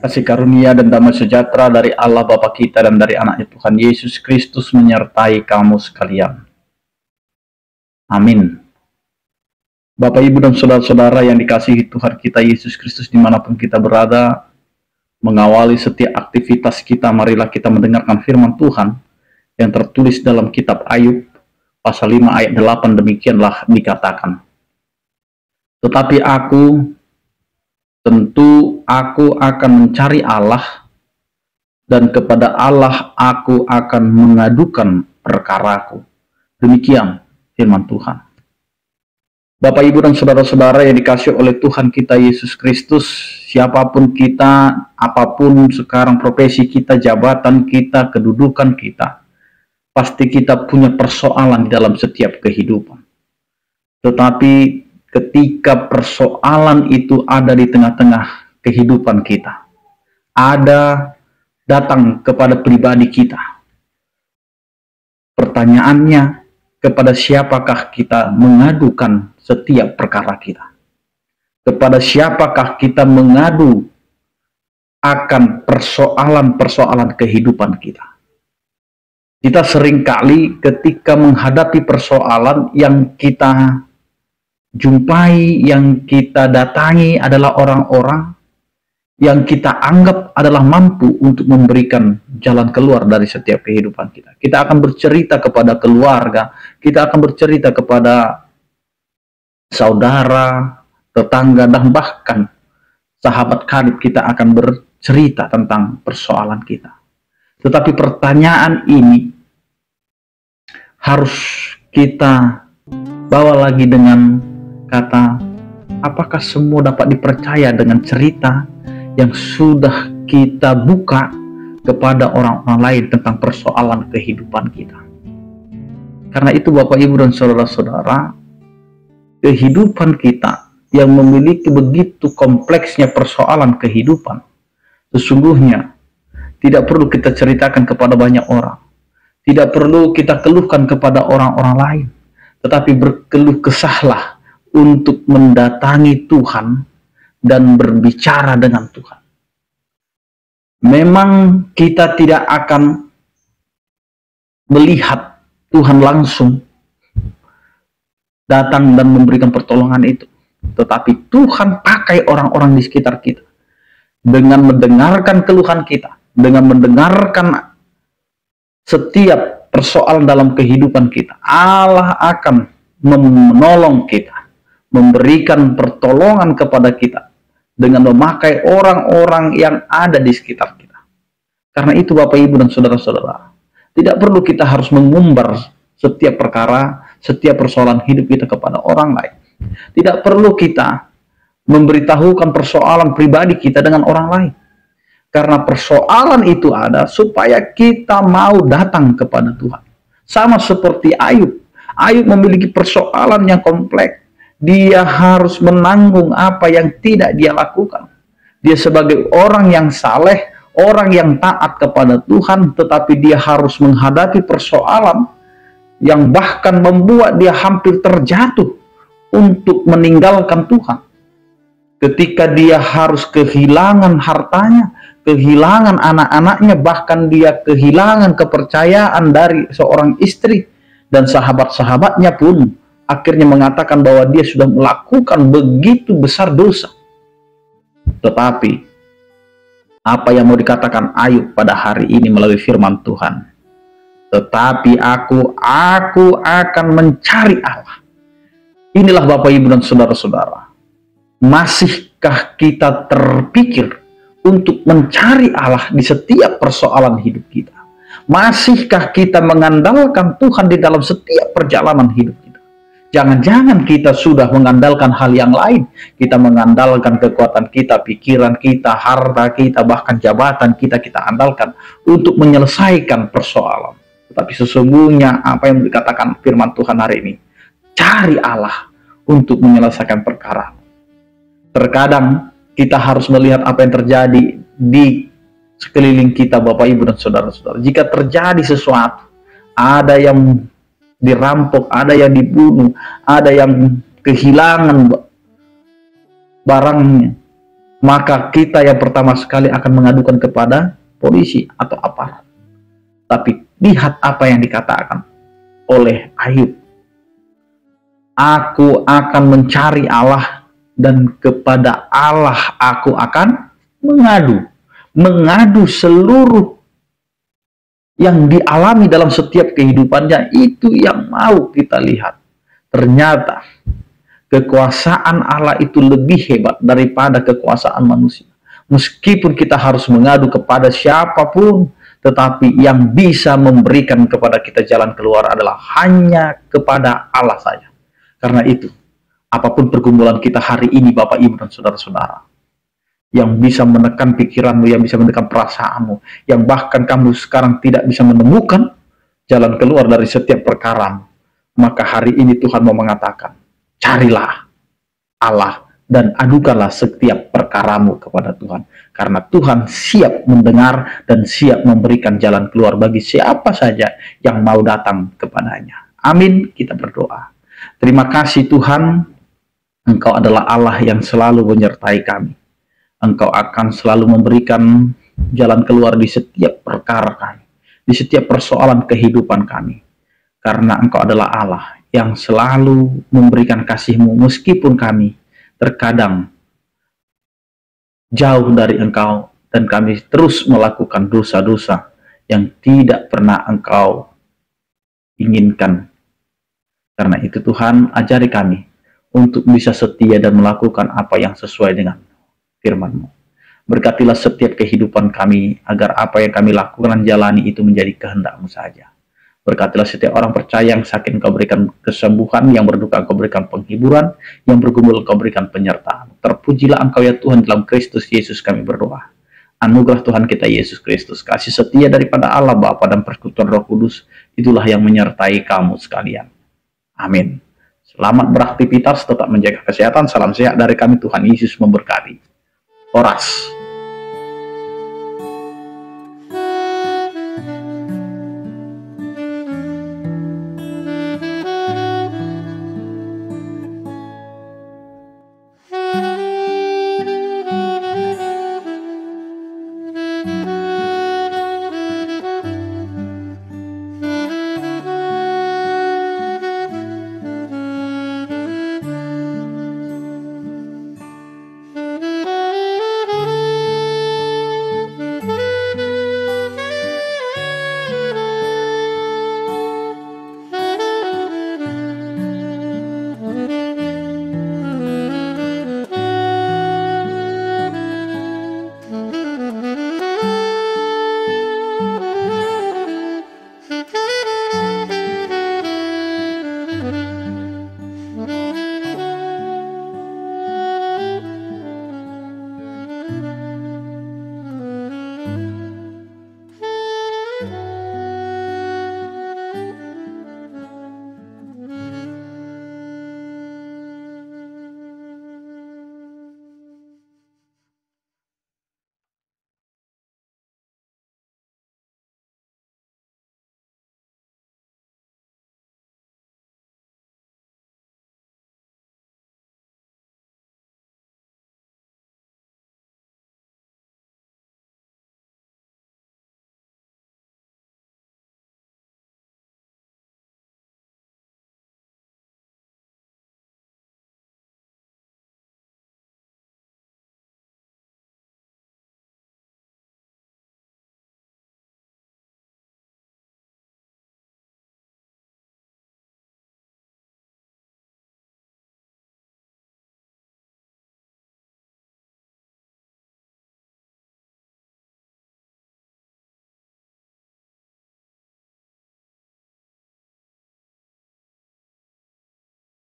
Kasih karunia dan damai sejahtera dari Allah Bapa kita dan dari anaknya Tuhan Yesus Kristus menyertai kamu sekalian. Amin. Bapak, Ibu, dan saudara-saudara yang dikasihi Tuhan kita Yesus Kristus dimanapun kita berada, mengawali setiap aktivitas kita, marilah kita mendengarkan firman Tuhan yang tertulis dalam kitab Ayub, pasal 5 ayat 8, demikianlah dikatakan. Tetapi tentu aku akan mencari Allah, dan kepada Allah aku akan mengadukan perkaraku. Demikian firman Tuhan. Bapak, Ibu, dan saudara-saudara yang dikasihi oleh Tuhan kita Yesus Kristus, siapapun kita, apapun sekarang profesi kita, jabatan kita, kedudukan kita, pasti kita punya persoalan di dalam setiap kehidupan. Tetapi ketika persoalan itu ada di tengah-tengah kehidupan kita, ada datang kepada pribadi kita, pertanyaannya, kepada siapakah kita mengadukan setiap perkara kita? Kepada siapakah kita mengadu akan persoalan-persoalan kehidupan kita? Kita seringkali ketika menghadapi persoalan yang kita jumpai, yang kita datangi adalah orang-orang yang kita anggap adalah mampu untuk memberikan jalan keluar dari setiap kehidupan kita. Kita akan bercerita kepada keluarga, kita akan bercerita kepada saudara, tetangga, dan bahkan sahabat karib kita akan bercerita tentang persoalan kita. Tetapi pertanyaan ini harus kita bawa lagi dengan kata, apakah semua dapat dipercaya dengan cerita yang sudah kita buka kepada orang-orang lain tentang persoalan kehidupan kita? Karena itu Bapak, Ibu, dan saudara-saudara, kehidupan kita yang memiliki begitu kompleksnya persoalan kehidupan, sesungguhnya tidak perlu kita ceritakan kepada banyak orang, tidak perlu kita keluhkan kepada orang-orang lain, tetapi berkeluh kesahlah untuk mendatangi Tuhan dan berbicara dengan Tuhan. Memang kita tidak akan melihat Tuhan langsung datang dan memberikan pertolongan itu, tetapi Tuhan pakai orang-orang di sekitar kita dengan mendengarkan keluhan kita, dengan mendengarkan setiap persoalan dalam kehidupan kita. Allah akan menolong kita, memberikan pertolongan kepada kita dengan memakai orang-orang yang ada di sekitar kita. Karena itu Bapak, Ibu, dan saudara-saudara, tidak perlu kita harus mengumbar setiap perkara, setiap persoalan hidup kita kepada orang lain. Tidak perlu kita memberitahukan persoalan pribadi kita dengan orang lain. Karena persoalan itu ada supaya kita mau datang kepada Tuhan. Sama seperti Ayub. Ayub memiliki persoalan yang kompleks. Dia harus menanggung apa yang tidak dia lakukan. Dia sebagai orang yang saleh, orang yang taat kepada Tuhan, tetapi dia harus menghadapi persoalan yang bahkan membuat dia hampir terjatuh untuk meninggalkan Tuhan. Ketika dia harus kehilangan hartanya, kehilangan anak-anaknya, bahkan dia kehilangan kepercayaan dari seorang istri, dan sahabat-sahabatnya pun akhirnya mengatakan bahwa dia sudah melakukan begitu besar dosa. Tetapi apa yang mau dikatakan Ayub pada hari ini melalui firman Tuhan? Tetapi aku akan mencari Allah. Inilah Bapak, Ibu, dan saudara-saudara, masihkah kita terpikir untuk mencari Allah di setiap persoalan hidup kita? Masihkah kita mengandalkan Tuhan di dalam setiap perjalanan hidup kita? Jangan-jangan kita sudah mengandalkan hal yang lain. Kita mengandalkan kekuatan kita, pikiran kita, harta kita, bahkan jabatan kita andalkan untuk menyelesaikan persoalan. Tetapi sesungguhnya apa yang dikatakan firman Tuhan hari ini, cari Allah untuk menyelesaikan perkara. Terkadang kita harus melihat apa yang terjadi di sekeliling kita, Bapak, Ibu, dan saudara-saudara. Jika terjadi sesuatu, ada yang dirampok, ada yang dibunuh, ada yang kehilangan barangnya, maka kita yang pertama sekali akan mengadukan kepada polisi atau aparat. Tapi lihat apa yang dikatakan oleh Ayub. Aku akan mencari Allah, dan kepada Allah aku akan mengadu. Mengadu seluruh yang dialami dalam setiap kehidupannya, itu yang mau kita lihat. Ternyata kekuasaan Allah itu lebih hebat daripada kekuasaan manusia. Meskipun kita harus mengadu kepada siapapun, tetapi yang bisa memberikan kepada kita jalan keluar adalah hanya kepada Allah saja. Karena itu, apapun pergumulan kita hari ini, Bapak Ibu dan saudara-saudara, yang bisa menekan pikiranmu, yang bisa menekan perasaanmu, yang bahkan kamu sekarang tidak bisa menemukan jalan keluar dari setiap perkaramu, maka hari ini Tuhan mau mengatakan, carilah Allah dan adukanlah setiap perkaramu kepada Tuhan. Karena Tuhan siap mendengar dan siap memberikan jalan keluar bagi siapa saja yang mau datang kepadanya. Amin, kita berdoa. Terima kasih Tuhan, Engkau adalah Allah yang selalu menyertai kami. Engkau akan selalu memberikan jalan keluar di setiap perkara kami, di setiap persoalan kehidupan kami. Karena Engkau adalah Allah yang selalu memberikan kasih-Mu meskipun kami terkadang jauh dari Engkau dan kami terus melakukan dosa-dosa yang tidak pernah Engkau inginkan. Karena itu Tuhan, ajari kami untuk bisa setia dan melakukan apa yang sesuai dengan firman-Mu. Berkatilah setiap kehidupan kami, agar apa yang kami lakukan dan jalani itu menjadi kehendak-Mu saja. Berkatilah setiap orang percaya yang sakit, Engkau berikan kesembuhan, yang berduka Engkau berikan penghiburan, yang bergumul Engkau berikan penyertaan. Terpujilah Engkau ya Tuhan, dalam Kristus Yesus kami berdoa. Anugerah Tuhan kita Yesus Kristus, kasih setia daripada Allah Bapa dan persekutuan Roh Kudus, itulah yang menyertai kamu sekalian. Amin. Selamat beraktivitas, tetap menjaga kesehatan. Salam sehat dari kami, Tuhan Yesus memberkati. Horas.